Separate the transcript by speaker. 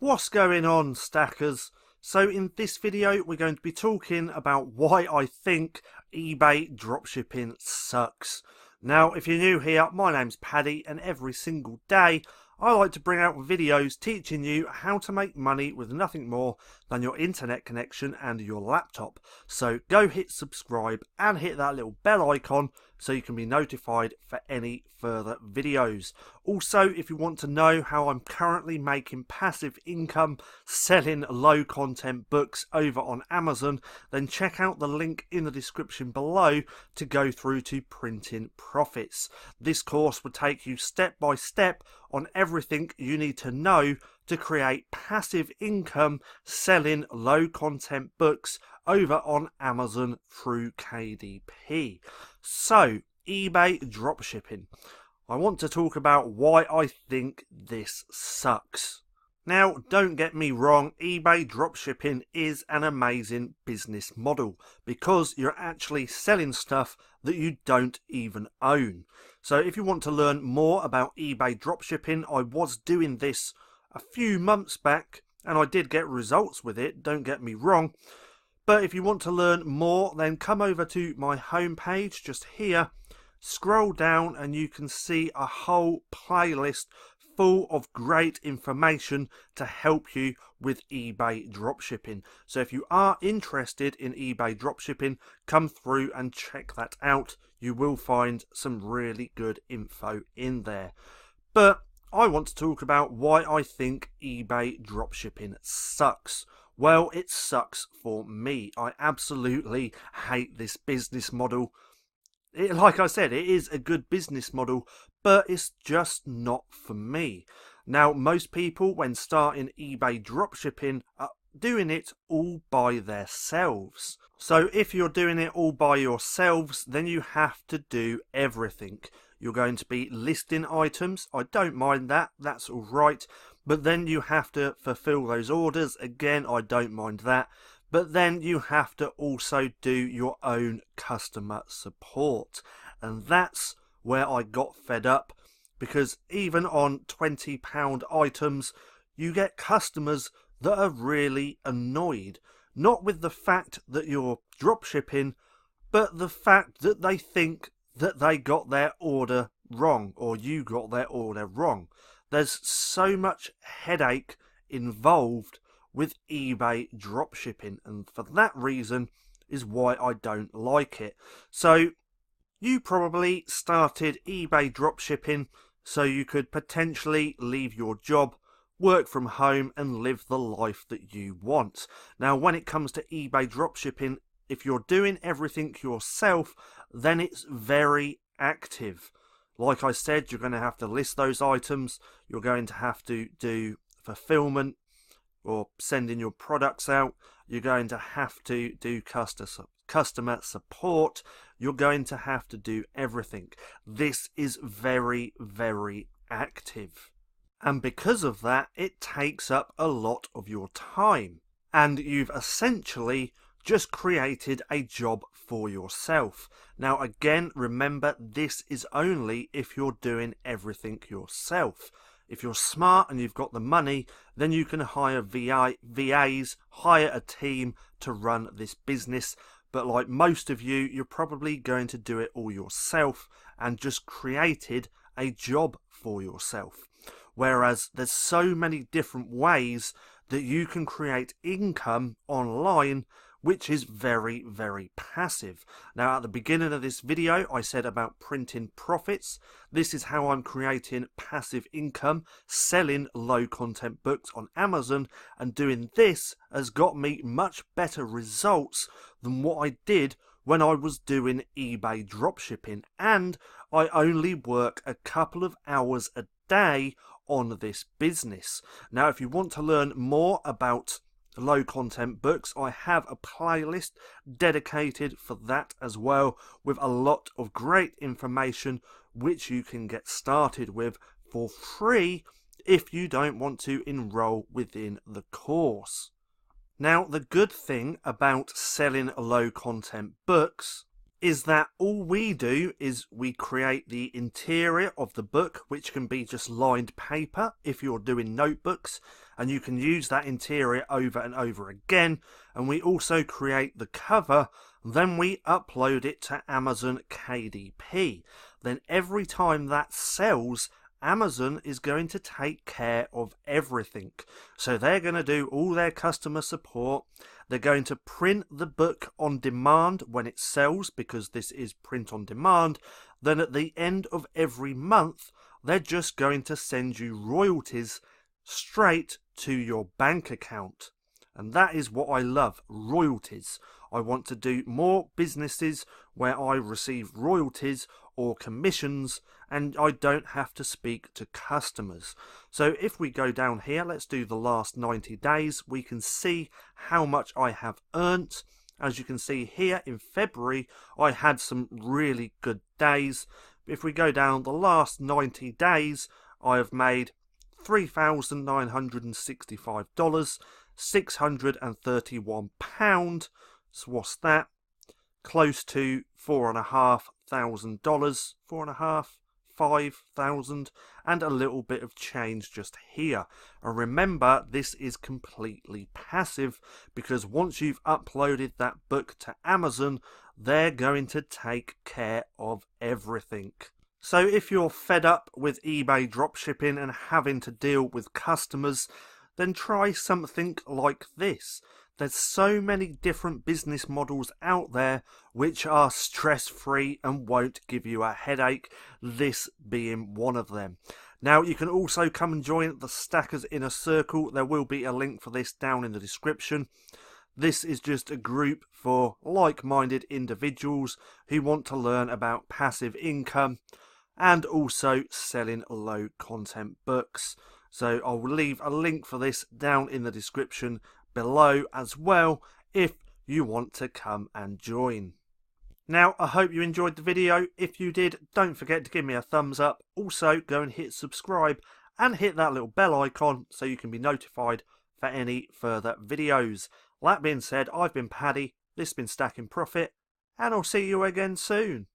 Speaker 1: What's going on, stackers? So in this video we're going to be talking about why I think eBay dropshipping sucks. Now if you're new here, my name's Paddy and every single day I like to bring out videos teaching you how to make money with nothing more than your internet connection and your laptop. So go hit subscribe and hit that little bell icon so you can be notified for any further videos. Also, if you want to know how I'm currently making passive income selling low content books over on Amazon, then check out the link in the description below to go through to printing profits. This course will take you step by step on everything you need to know to create passive income selling low content books over on Amazon through KDP. So, eBay dropshipping. I want to talk about why I think this sucks. Now, don't get me wrong, eBay dropshipping is an amazing business model because you're actually selling stuff that you don't even own. So if you want to learn more about eBay dropshipping, I was doing this a few months back and I did get results with it, don't get me wrong. But if you want to learn more, then come over to my homepage just here, scroll down and you can see a whole playlist full of great information to help you with eBay dropshipping. So if you are interested in eBay dropshipping, come through and check that out. You will find some really good info in there. But I want to talk about why I think eBay dropshipping sucks. Well, it sucks for me. I absolutely hate this business model. Like I said, it is a good business model, but it's just not for me. Now, most people, when starting eBay dropshipping, are doing it all by themselves. So if you're doing it all by yourselves, then you have to do everything. You're going to be listing items. I don't mind that. That's all right. But then you have to fulfill those orders. Again, I don't mind that. But then you have to also do your own customer support. And that's where I got fed up. Because even on £20 items, you get customers that are really annoyed. Not with the fact that you're dropshipping, but the fact that they think that they got their order wrong, or you got their order wrong. There's so much headache involved with eBay dropshipping, and for that reason is why I don't like it. So you probably started eBay dropshipping so you could potentially leave your job, work from home and live the life that you want. Now when it comes to eBay dropshipping, if you're doing everything yourself, then it's very active. Like I said, you're going to have to list those items, you're going to have to do fulfillment or sending your products out, you're going to have to do customer support, you're going to have to do everything. This is very, very active. And because of that, it takes up a lot of your time. And you've essentially just created a job for yourself. Now again, remember, this is only if you're doing everything yourself. If you're smart and you've got the money, then you can hire VAs, hire a team to run this business. But like most of you, you're probably going to do it all yourself and just created a job for yourself. Whereas there's so many different ways that you can create income online, which is very, very passive. Now, at the beginning of this video, I said about printing profits. This is how I'm creating passive income, selling low content books on Amazon, and doing this has got me much better results than what I did when I was doing eBay dropshipping. And I only work a couple of hours a day on this business. Now, if you want to learn more about low content books, I have a playlist dedicated for that as well, with a lot of great information which you can get started with for free if you don't want to enroll within the course. Now, the good thing about selling low content books is that all we do is we create the interior of the book, which can be just lined paper if you're doing notebooks, and you can use that interior over and over again. And we also create the cover, then we upload it to Amazon KDP. Then every time that sells, Amazon is going to take care of everything. So they're going to do all their customer support. They're going to print the book on demand when it sells, because this is print on demand. Then at the end of every month, they're just going to send you royalties straight to your bank account. And that is what I love, royalties. I want to do more businesses where I receive royalties or commissions, and I don't have to speak to customers. So if we go down here, let's do the last 90 days, we can see how much I have earned. As you can see here in February, I had some really good days. If we go down the last 90 days, I have made $3,965, £631. So what's that? Close to $4,500, $5,000, and a little bit of change just here. And remember, this is completely passive, because once you've uploaded that book to Amazon, they're going to take care of everything. So if you're fed up with eBay dropshipping and having to deal with customers, then try something like this. There's so many different business models out there which are stress-free and won't give you a headache, this being one of them. Now, you can also come and join the Stackers Inner Circle. There will be a link for this down in the description. This is just a group for like-minded individuals who want to learn about passive income and also selling low content books. So I will leave a link for this down in the description below as well if you want to come and join. Now, I hope you enjoyed the video. If you did, don't forget to give me a thumbs up. Also, go and hit subscribe and hit that little bell icon so you can be notified for any further videos. That being said, I've been Paddy, this has been Stacking Profit, and I'll see you again soon.